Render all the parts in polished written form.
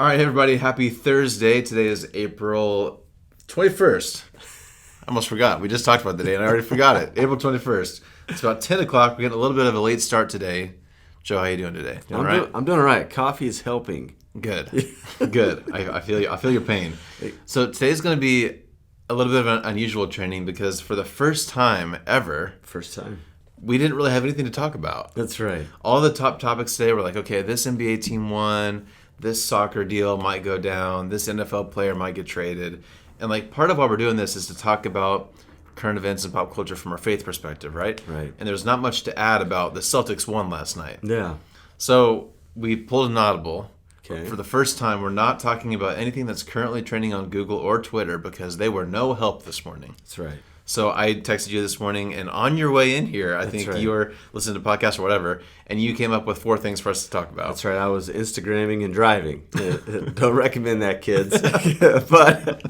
All right, everybody, happy Thursday. Today is April 21st. I almost forgot. We just talked about the day, and I already forgot it. April 21st. It's about 10 o'clock. We're getting a little bit of a late start today. Joe, how you doing today? Doing all right? I'm doing all right. Coffee is helping. Good. Good. I feel you. I feel your pain. So today's going to be a little bit of an unusual training because for the first time ever, we didn't really have anything to talk about. That's right. All the top topics today were like, okay, this NBA team won. This soccer deal might go down. This NFL player might get traded. And like part of why we're doing this is to talk about current events and pop culture from our faith perspective, right? Right. And there's not much to add about the Celtics won last night. Yeah. So we pulled an audible. Okay. For the first time, we're not talking about anything that's currently trending on Google or Twitter because they were no help this morning. That's right. So I texted you this morning, and on your way in here, I think you were listening to podcasts or whatever, and you came up with 4 things for us to talk about. That's right. I was Instagramming and driving. Don't recommend that, kids. But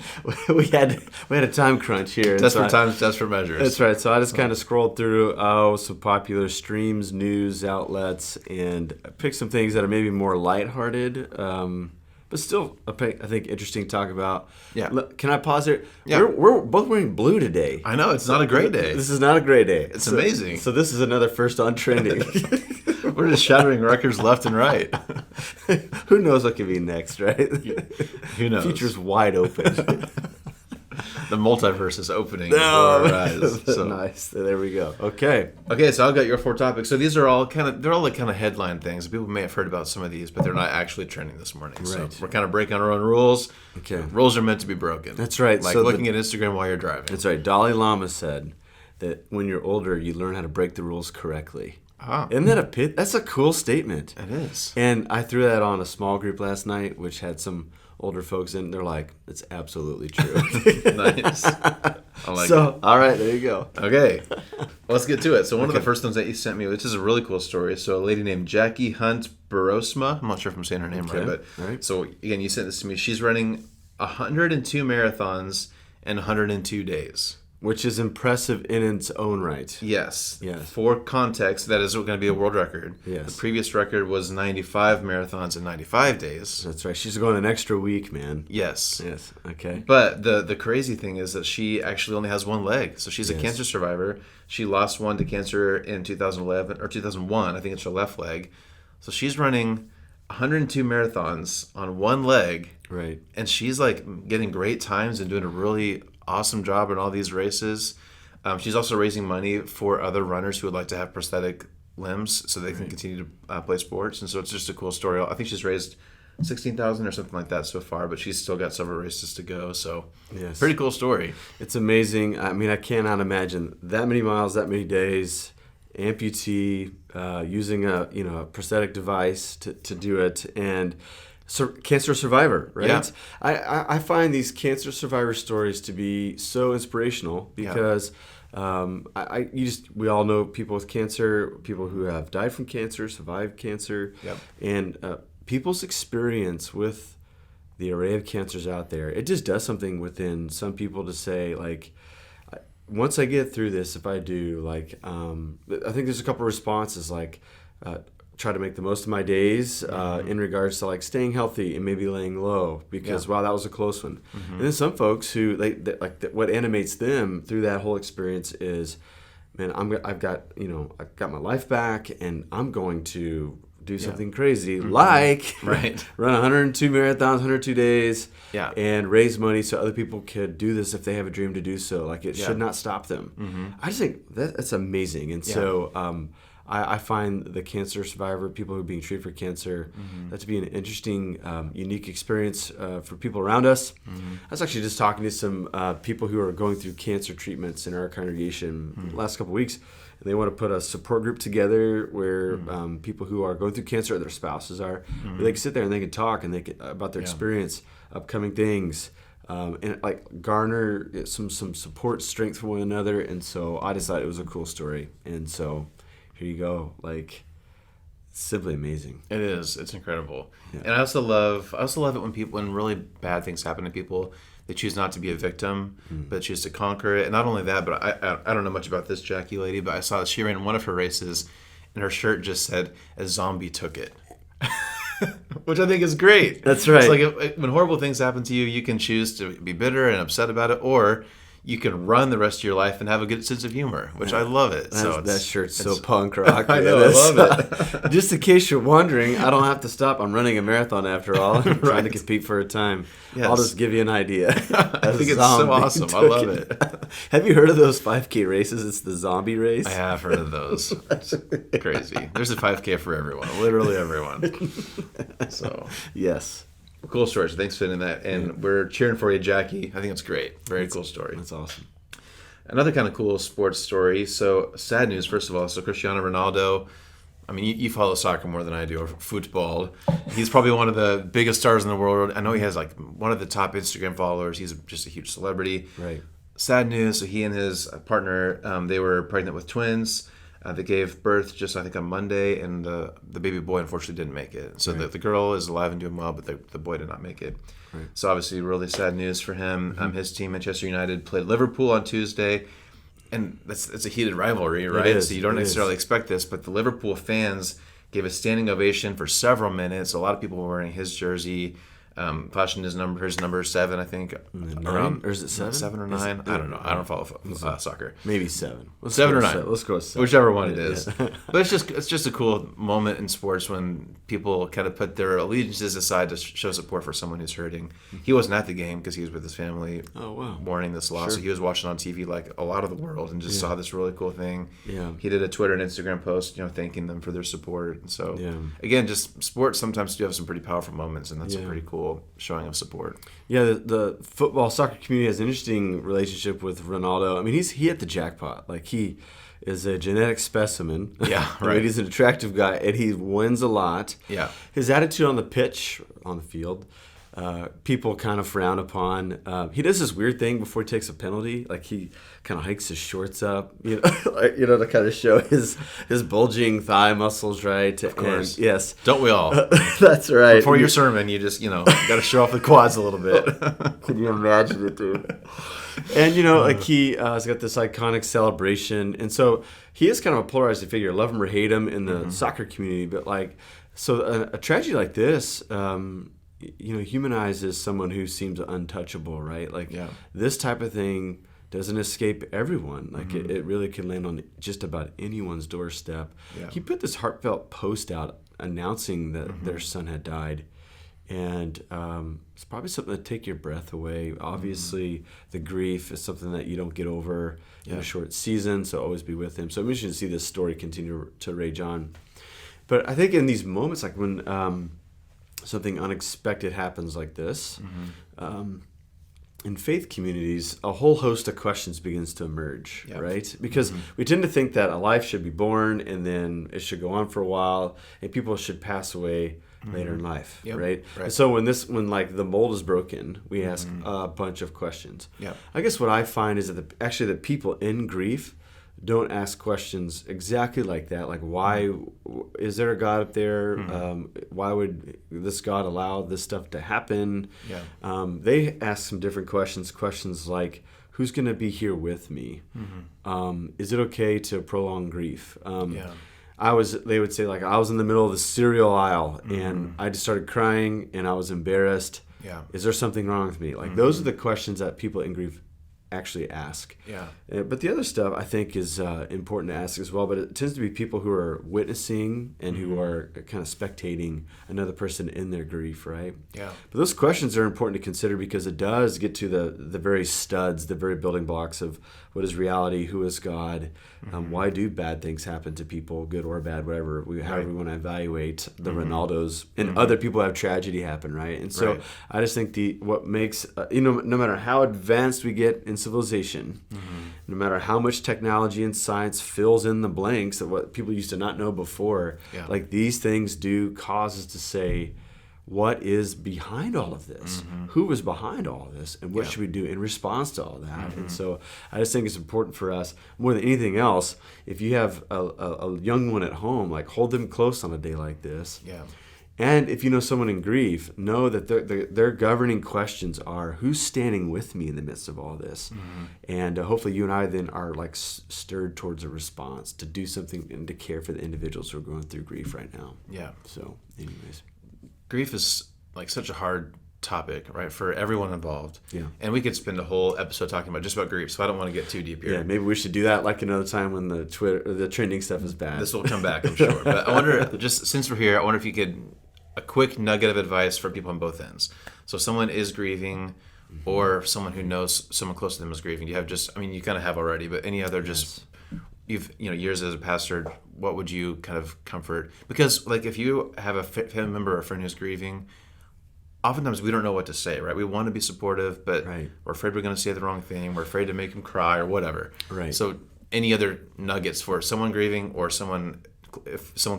we had a time crunch here. Desperate times, desperate measures. That's right. So I just kind of scrolled through some popular streams, news outlets, and picked some things that are maybe more lighthearted. But still, I think interesting to talk about. Yeah. Can I pause here? Yeah. We're both wearing blue today. I know. It's not a great day. This is not a great day. It's amazing. So this is another first on trending. We're just shattering records left and right. Who knows what could be next, right? Who knows? Future's wide open. The multiverse is opening before our eyes. So. Nice. There we go. Okay, so I've got your 4 topics. So these are all they're all like kind of headline things. People may have heard about some of these, but they're not actually trending this morning. Right. So we're kind of breaking our own rules. Okay. Rules are meant to be broken. That's right. Like looking at Instagram while you're driving. That's right. Dalai Lama said that when you're older, you learn how to break the rules correctly. Ah. Isn't that that's a cool statement. It is. And I threw that on a small group last night, which had some older folks in. They're like, it's absolutely true. Nice. I like it. All right, there you go. Okay, let's get to it. So one of the first ones that you sent me, which is a really cool story. So a lady named Jackie Hunt Barosma, I'm not sure if I'm saying her name right, but so again, you sent this to me. She's running 102 marathons in 102 days. Which is impressive in its own right. Yes. For context, that is going to be a world record. Yes. The previous record was 95 marathons in 95 days. That's right. She's going an extra week, man. Yes. Okay. But the crazy thing is that she actually only has one leg. So she's a cancer survivor. She lost one to cancer in 2011 or 2001. I think it's her left leg. So she's running 102 marathons on one leg. Right. And she's like getting great times and doing a really awesome job in all these races. She's also raising money for other runners who would like to have prosthetic limbs so they can continue to play sports. And so it's just a cool story. I think she's raised $16,000 or something like that so far, but she's still got several races to go. So pretty cool story. It's amazing. I mean, I cannot imagine that many miles, that many days, amputee, using a prosthetic device to do it, and cancer survivor, right? Yeah. I find these cancer survivor stories to be so inspirational because we all know people with cancer, people who have died from cancer, survived cancer, and people's experience with the array of cancers out there. It just does something within some people to say, like, once I get through this, if I do, like, I think there's a couple of responses, like, try to make the most of my days in regards to like staying healthy and maybe laying low because wow, that was a close one. And then some folks who what animates them through that whole experience is, man, I've got my life back and I'm going to do something crazy like run 102 marathons, 102 days, and raise money so other people could do this if they have a dream to do so. Like it should not stop them. I just think that's amazing, and so. I find the cancer survivor, people who are being treated for cancer, that to be an interesting, unique experience for people around us. I was actually just talking to some people who are going through cancer treatments in our congregation the last couple of weeks. And they want to put a support group together where people who are going through cancer, or their spouses are, where they can sit there and they can talk and they can, about their experience, upcoming things, and like garner some support, strength for one another. And so I just thought it was a cool story. And so here you go, like, simply amazing. It is. It's incredible. Yeah. And I also love it when really bad things happen to people, they choose not to be a victim, but choose to conquer it. And not only that, but I don't know much about this Jackie lady, but I saw that she ran one of her races, and her shirt just said, "A zombie took it." which I think is great. That's right. It's like when horrible things happen to you, you can choose to be bitter and upset about it, or you can run the rest of your life and have a good sense of humor, which I love it. That shirt's so punk rock. I know, I love it. Just in case you're wondering, I don't have to stop. I'm running a marathon after all. I'm trying to compete for a time. Yes. I'll just give you an idea. I think it's so awesome. I love it. Have you heard of those 5K races? It's the zombie race. I have heard of those. It's crazy. There's a 5K for everyone, literally everyone. So yes. Cool story. So thanks for sending that. And we're cheering for you, Jackie. I think it's great. Very cool story. That's awesome. Another kind of cool sports story. So sad news, first of all. So Cristiano Ronaldo, I mean, you follow soccer more than I do, or football. He's probably one of the biggest stars in the world. I know he has like one of the top Instagram followers. He's just a huge celebrity. Right. Sad news. So he and his partner, they were pregnant with twins. They gave birth just, I think, on Monday, and the baby boy unfortunately didn't make it. So the girl is alive and doing well, but the boy did not make it. Right. So obviously really sad news for him. Mm-hmm. His team, Manchester United, played Liverpool on Tuesday. And it's a heated rivalry, right? It is. So you don't necessarily expect this, but the Liverpool fans gave a standing ovation for several minutes. A lot of people were wearing his jersey, flashing his number 7, I think. Nine? Or is it 7? 7 or 9? I don't know. I don't follow soccer. Maybe 7. 7 or 9. Let's go with 7. Whichever one it is. But it's just a cool moment in sports when people kind of put their allegiances aside to show support for someone who's hurting. He wasn't at the game because he was with his family mourning this loss. Sure. So he was watching on TV like a lot of the world and just saw this really cool thing. Yeah. He did a Twitter and Instagram post, thanking them for their support. And so, again, just sports sometimes do have some pretty powerful moments, and that's a pretty cool showing of support. Yeah, the soccer community has an interesting relationship with Ronaldo. I mean, he hit the jackpot. Like, he is a genetic specimen. Yeah, right. I mean, he's an attractive guy, and he wins a lot. Yeah. His attitude on the pitch, on the field, people kind of frown upon. He does this weird thing before he takes a penalty. Like, he kind of hikes his shorts up, to kind of show his bulging thigh muscles, right? Of course. And, yes. Don't we all? That's right. Before your sermon, you just, got to show off the quads a little bit. Can you imagine it, dude? And, like, he has got this iconic celebration. And so he is kind of a polarizing figure. Love him or hate him in the soccer community. But, like, so a tragedy like this, humanizes someone who seems untouchable, right? Like, this type of thing doesn't escape everyone. Like, it really can land on just about anyone's doorstep. Yeah. He put this heartfelt post out announcing that their son had died. And it's probably something to take your breath away. Obviously, the grief is something that you don't get over in a short season, so always be with him. So I'm interested to see this story continue to rage on. But I think in these moments, like when something unexpected happens like this, in faith communities, a whole host of questions begins to emerge, right? Because we tend to think that a life should be born and then it should go on for a while, and people should pass away later in life, right? And so when like the mold is broken, we ask a bunch of questions. I guess what I find is that the people in grief don't ask questions exactly like that. Like, why is there a God up there? Why would this God allow this stuff to happen? They ask some different questions. Questions like, who's going to be here with me? Is it okay to prolong grief? They would say, like, I was in the middle of the cereal aisle and I just started crying and I was embarrassed. Is there something wrong with me? Like, those are the questions that people in grief actually ask. But the other stuff I think is important to ask as well, but it tends to be people who are witnessing and who are kind of spectating another person in their grief, right? But those questions are important to consider because it does get to the very studs, the very building blocks of what is reality, who is God, why do bad things happen to people, good or bad, whatever, however we want to evaluate the Ronaldos, and other people have tragedy happen, right? And so I just think what makes, no matter how advanced we get in civilization, no matter how much technology and science fills in the blanks of what people used to not know before, like, these things do cause us to say, what is behind all of this? Who was behind all of this? And what should we do in response to all that? And so I just think it's important for us, more than anything else, if you have a young one at home, like, hold them close on a day like this. And if you know someone in grief, know that their governing questions are, who's standing with me in the midst of all this? And hopefully you and I then are, like, stirred towards a response to do something and to care for the individuals who are going through grief right now. So anyways. grief is like such a hard topic, right, for everyone involved. Yeah. And we could spend a whole episode talking about just about grief, so I don't want to get too deep here. Yeah, maybe we should do that like another time when the trending stuff is bad. This will come back, I'm sure. But I wonder, just since we're here, I wonder if you could, a quick nugget of advice for people on both ends. So if someone is grieving, or someone who knows someone close to them is grieving, you have just, I mean, you kind of have already, but any other just, years as a pastor, what would you kind of comfort? Because like if you have a family member or a friend who's grieving, oftentimes we don't know what to say, right? We want to be supportive, but we're afraid we're going to say the wrong thing. We're afraid to make them cry or whatever. Right. So any other nuggets for someone grieving or if someone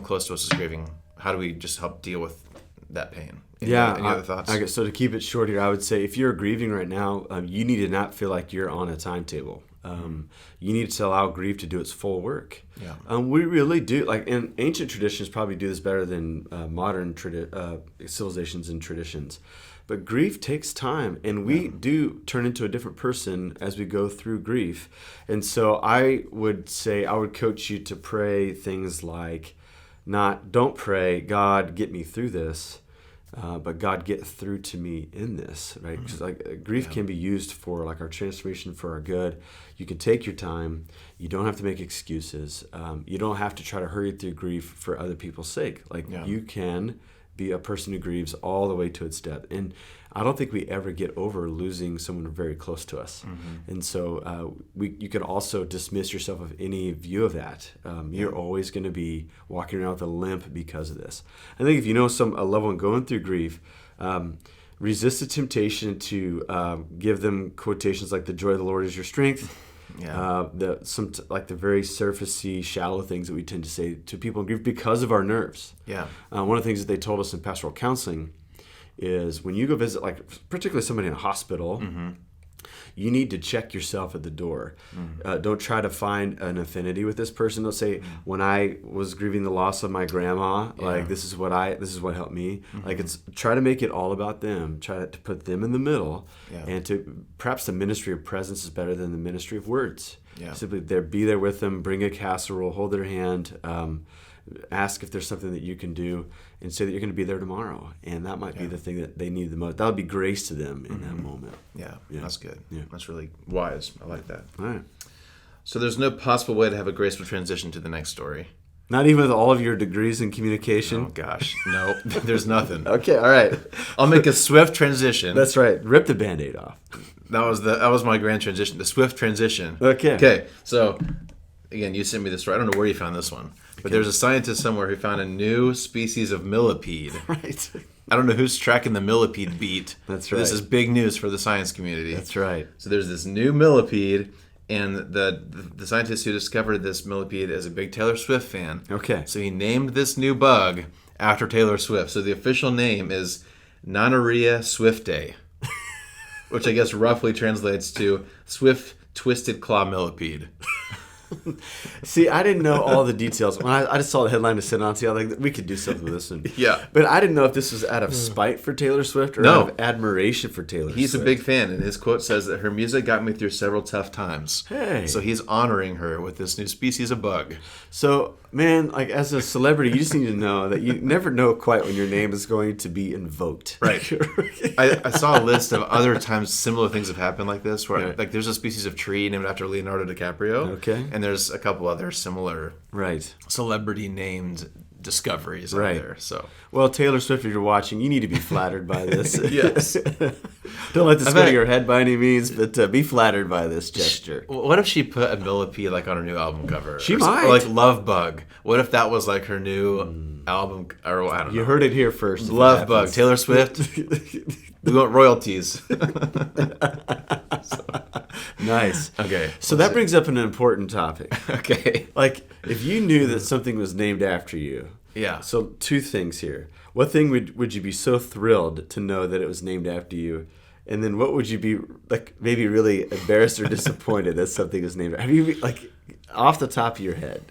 close to us is grieving, how do we just help deal with that pain? Any other thoughts? I guess, so to keep it short here, I would say if you're grieving right now, you need to not feel like you're on a timetable. You need to allow grief to do its full work. Yeah. We really do. Like, and ancient traditions probably do this better than modern civilizations and traditions. But grief takes time, and we do turn into a different person as we go through grief. And so I would coach you to pray things like, don't pray, God, get me through this, but God, get through to me in this, right? Because grief can be used for like our transformation, for our good. You can take your time. You don't have to make excuses. You don't have to try to hurry through grief for other people's sake. You can be a person who grieves all the way to its death. And I don't think we ever get over losing someone very close to us. And so you can also dismiss yourself of any view of that. You're always going to be walking around with a limp because of this. I think if you know a loved one going through grief, resist the temptation to give them quotations like, the joy of the Lord is your strength. The very surfacey, shallow things that we tend to say to people in grief because of our nerves. One of the things that they told us in pastoral counseling is when you go visit, like particularly somebody in a hospital, you need to check yourself at the door. Don't try to find an affinity with this person. Don't say, when I was grieving the loss of my grandma, like this is what helped me. Like, it's try to make it all about them. Try to put them in the middle, and perhaps the ministry of presence is better than the ministry of words. Simply be there with them, bring a casserole, hold their hand, ask if there's something that you can do, and say that you're going to be there tomorrow. And that might be the thing that they need the most. That would be grace to them in that moment. Yeah, that's good. That's really wise. I like that. All right. So there's no possible way to have a graceful transition to the next story. Not even with all of your degrees in communication? Oh, gosh. No, there's nothing. Okay, all right. I'll make a swift transition. That's right. Rip the Band-Aid off. That was my grand transition, the swift transition. Okay. So, again, you sent me this story. I don't know where you found this one. But there's a scientist somewhere who found a new species of millipede. Right. I don't know who's tracking the millipede beat. That's right. This is big news for the science community. That's right. So there's this new millipede, and the scientist who discovered this millipede is a big Taylor Swift fan. Okay. So he named this new bug after Taylor Swift. So the official name is Nonaria swiftae, which I guess roughly translates to Swift Twisted Claw Millipede. See, I didn't know all the details. When I just saw the headline to sit on, I was like, we could do something with this one. Yeah. But I didn't know if this was out of spite for Taylor Swift or out of admiration for Taylor Swift. He's a big fan, and his quote says that her music got me through several tough times. Hey. So he's honoring her with this new species of bug. So, man, like as a celebrity, you just need to know that you never know quite when your name is going to be invoked. Right. I saw a list of other times similar things have happened like this, where like there's a species of tree named after Leonardo DiCaprio. Okay. And there's a couple other similar celebrity named discoveries out there. So, well, Taylor Swift, if you're watching, you need to be flattered by this. Yes. Don't let this go to your head by any means, but be flattered by this gesture. What if she put a millipede like on her new album cover? She might. Or like Love Bug. What if that was like her new album? Or I don't know. You heard it here first. Love Bug. Taylor Swift. We want royalties. Nice. Okay. So that brings up an important topic. Okay. Like, if you knew that something was named after you. Yeah. So two things here. What thing would you be so thrilled to know that it was named after you? And then what would you be, like, maybe really embarrassed or disappointed that something is named after you? Have you, like, off the top of your head,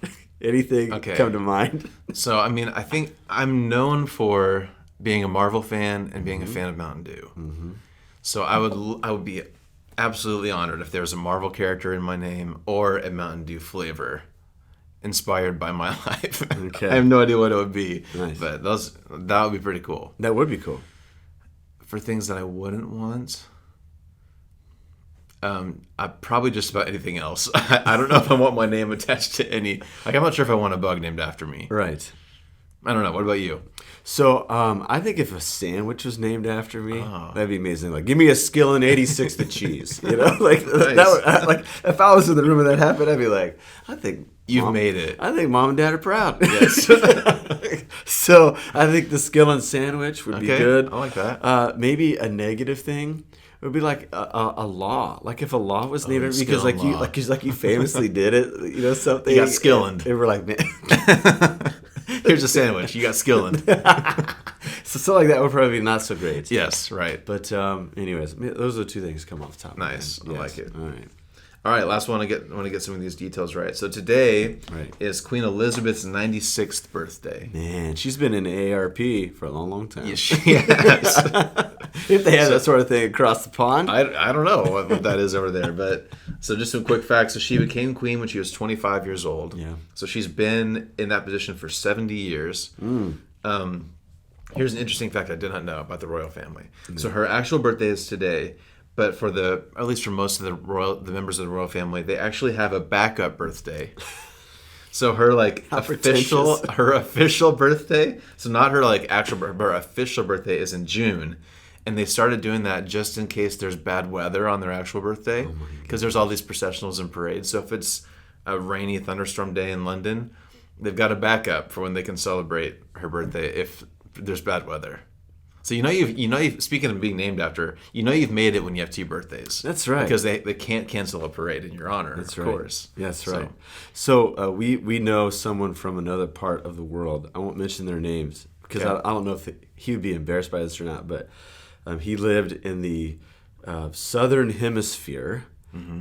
anything come to mind? So, I mean, I think I'm known for being a Marvel fan and being a fan of Mountain Dew. Mm-hmm. So I would be absolutely honored if there was a Marvel character in my name or a Mountain Dew flavor inspired by my life. Okay. I have no idea what it would be, Nice. but that would be pretty cool. That would be cool. For things that I wouldn't want, I probably just about anything else. I don't know if I want my name attached to any. Like, I'm not sure if I want a bug named after me. Right. I don't know. What about you? So I think if a sandwich was named after me, that'd be amazing. Like, give me a skillet 86 the cheese. You know, like Nice. that would, like if I was in the room and that happened, I'd be like, I think You've made it. I think mom and dad are proud. Yes. So I think the skillet sandwich would be good. I like that. Maybe a negative thing would be like a law. Like if a law was named after me, because like you famously did it. You know, something. You got skillet. And we're like, man. Here's a sandwich. You got skillet. So something like that would probably be not so great. Yes, right. But anyways, those are the two things that come off the top. Nice. Of my I head. like it. All right. All right, last one. I want to get some of these details right. So today Right. is Queen Elizabeth's 96th birthday. Man, she's been in AARP for a long, long time. Yes, she has. If they have that sort of thing across the pond. I don't know what that is over there, but so just some quick facts. So she became queen when she was 25 years old. Yeah. So she's been in that position for 70 years. Here's an interesting fact I did not know about the royal family. So her actual birthday is today, but at least for most of the members of the royal family, they actually have a backup birthday. So her official birthday, so not her like actual birthday, but her official birthday is in June. And they started doing that just in case there's bad weather on their actual birthday, because there's all these processionals and parades. So if it's a rainy thunderstorm day in London, they've got a backup for when they can celebrate her birthday if there's bad weather. So you've speaking of being named after, you've made it when you have two birthdays. That's right. Because they can't cancel a parade in your honor. That's of right. course. That's right. So we know someone from another part of the world. I won't mention their names because Okay. I don't know if he would be embarrassed by this or not. But he lived in the southern hemisphere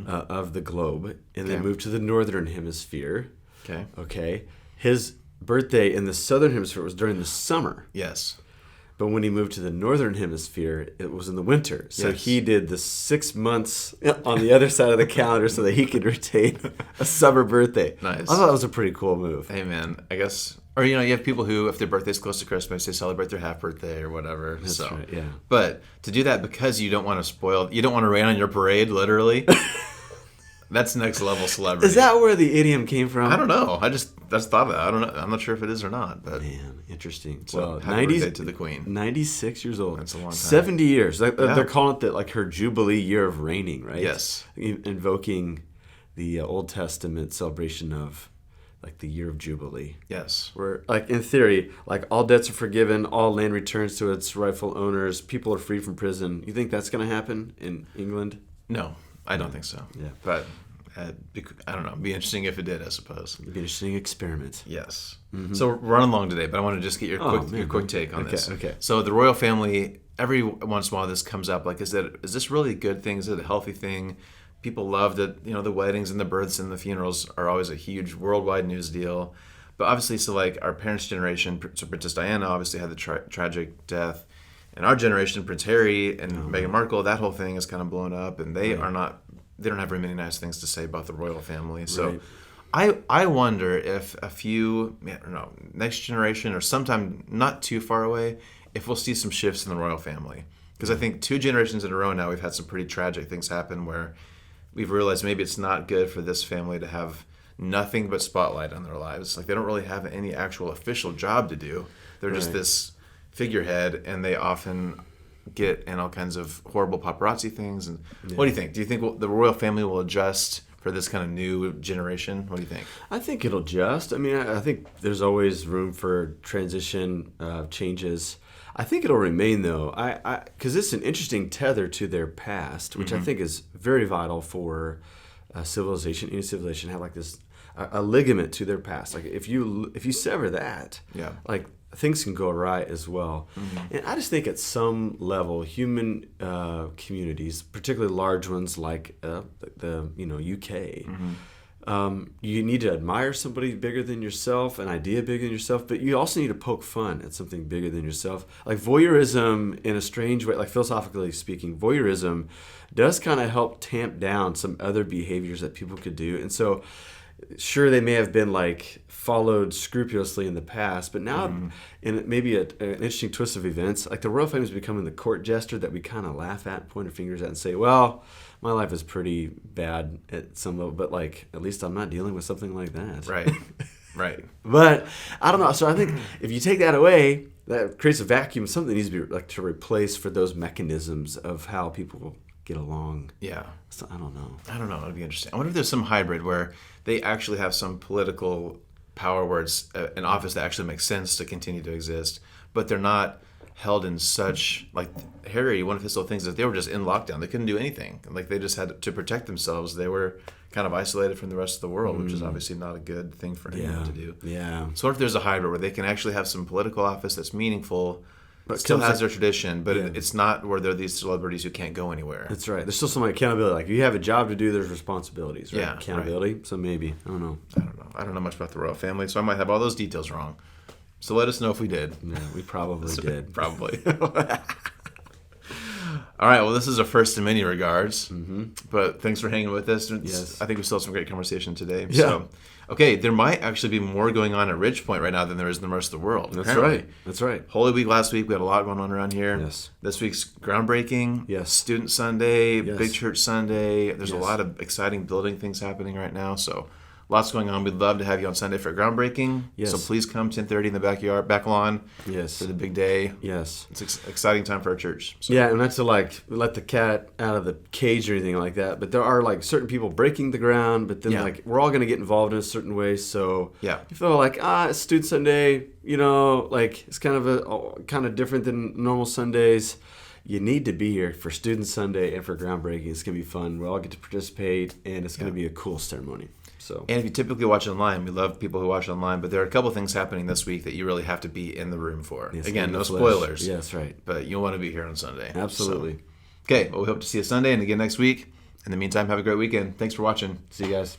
of the globe, and then Okay. moved to the northern hemisphere. Okay. Okay. His birthday in the southern hemisphere was during the summer. Yes. But when he moved to the northern hemisphere, it was in the winter. So Yes. he did the 6 months on the other side of the calendar so that he could retain a summer birthday. Nice. I thought that was a pretty cool move. Hey man, I guess, or you have people who, if their birthday's close to Christmas, they celebrate their half birthday or whatever. That's right, yeah. But to do that because you don't want to rain on your parade, literally. That's next level celebrity. Is that where the idiom came from? I don't know. I just thought of that. I don't know. I'm not sure if it is or not. But Man, interesting. so, Well, happy birthday to the Queen. 96 years old. That's a long time. 70 years. Like, Yeah. They're calling it like her Jubilee year of reigning, right? Yes. Invoking the Old Testament celebration of like the year of Jubilee. Yes. Where, like, in theory, like, all debts are forgiven, all land returns to its rightful owners, people are free from prison. You think that's going to happen in England? No, I don't think so. Yeah. But I don't know. It'd be interesting if it did, I suppose. It'd be an interesting experiment. Yes. So we're running along today, but I want to just get your quick take on this. Okay. So the royal family, every once in a while this comes up. Like, is this really a good thing? Is it a healthy thing? People love that, the weddings and the births and the funerals are always a huge worldwide news deal. But obviously, so like our parents' generation, so Princess Diana obviously had the tragic death. And our generation, Prince Harry and Meghan Markle, that whole thing is kind of blown up, and they don't have very many nice things to say about the royal family. So I wonder if next generation or sometime not too far away, if we'll see some shifts in the royal family. Because I think 2 generations in a row now, we've had some pretty tragic things happen where we've realized maybe it's not good for this family to have nothing but spotlight on their lives. Like, they don't really have any actual official job to do. They're just this figurehead, and they often get in all kinds of horrible paparazzi things. And what do you think? Do you think the royal family will adjust for this kind of new generation? What do you think? I think it'll adjust. I mean, I think there's always room for transition, changes. I think it'll remain, though, because it's an interesting tether to their past, which I think is very vital for civilization. Any civilization have like this a ligament to their past. Like if you sever that, like things can go awry as well. And I just think at some level, human communities, particularly large ones like the UK. You need to admire somebody bigger than yourself, an idea bigger than yourself, but you also need to poke fun at something bigger than yourself. Like voyeurism, in a strange way, like philosophically speaking, voyeurism does kind of help tamp down some other behaviors that people could do. And so sure, they may have been like followed scrupulously in the past, but now in maybe an interesting twist of events, like the royal family is becoming the court jester that we kind of laugh at, point our fingers at, and say, well, my life is pretty bad at some level, but like at least I'm not dealing with something like that. Right. Right. But I don't know. So I think if you take that away, that creates a vacuum. Something needs to be like to replace for those mechanisms of how people get along. Yeah. So I don't know. It'd be interesting. I wonder if there's some hybrid where they actually have some political power where it's an office that actually makes sense to continue to exist, but they're not held in such, like Harry, one of his little things is they were just in lockdown. They couldn't do anything. Like they just had to protect themselves. They were kind of isolated from the rest of the world, which is obviously not a good thing for anyone to do. Yeah. So what if there's a hybrid where they can actually have some political office that's meaningful, but still has their tradition, but it's not where they're these celebrities who can't go anywhere. That's right. There's still some accountability. Like you have a job to do, there's responsibilities, right? Yeah, accountability. right. So maybe. I don't know. I don't know much about the royal family, so I might have all those details wrong. So let us know if we did. Yeah, we probably did. Probably. All right, well, this is a first in many regards, but thanks for hanging with us. Yes. I think we still have some great conversation today. Yeah. So, okay, there might actually be more going on at Ridge Point right now than there is in the rest of the world. That's apparently. right. That's right. Holy Week last week, we had a lot going on around here. Yes. This week's groundbreaking. Yes. Student Sunday, Yes. Big Church Sunday. There's a Yes. lot of exciting building things happening right now, so lots going on. We'd love to have you on Sunday for groundbreaking. Yes. So please come 10:30 in the backyard, back lawn Yes. for the big day. Yes. It's exciting time for our church. So. Yeah, and not to like let the cat out of the cage or anything like that, but there are like certain people breaking the ground, but then like we're all going to get involved in a certain way. So Yeah. you feel like it's Student Sunday, like it's kind of different than normal Sundays. You need to be here for Student Sunday and for groundbreaking. It's going to be fun. We all get to participate, and it's going to be a cool ceremony. So. And if you typically watch online, we love people who watch online, but there are a couple things happening this week that you really have to be in the room for. Yes, Again, no flesh. spoilers. Yeah, that's right. But you'll want to be here on Sunday. Absolutely. So, okay, well, we hope to see you Sunday and again next week. In the meantime, have a great weekend. Thanks for watching. See you guys.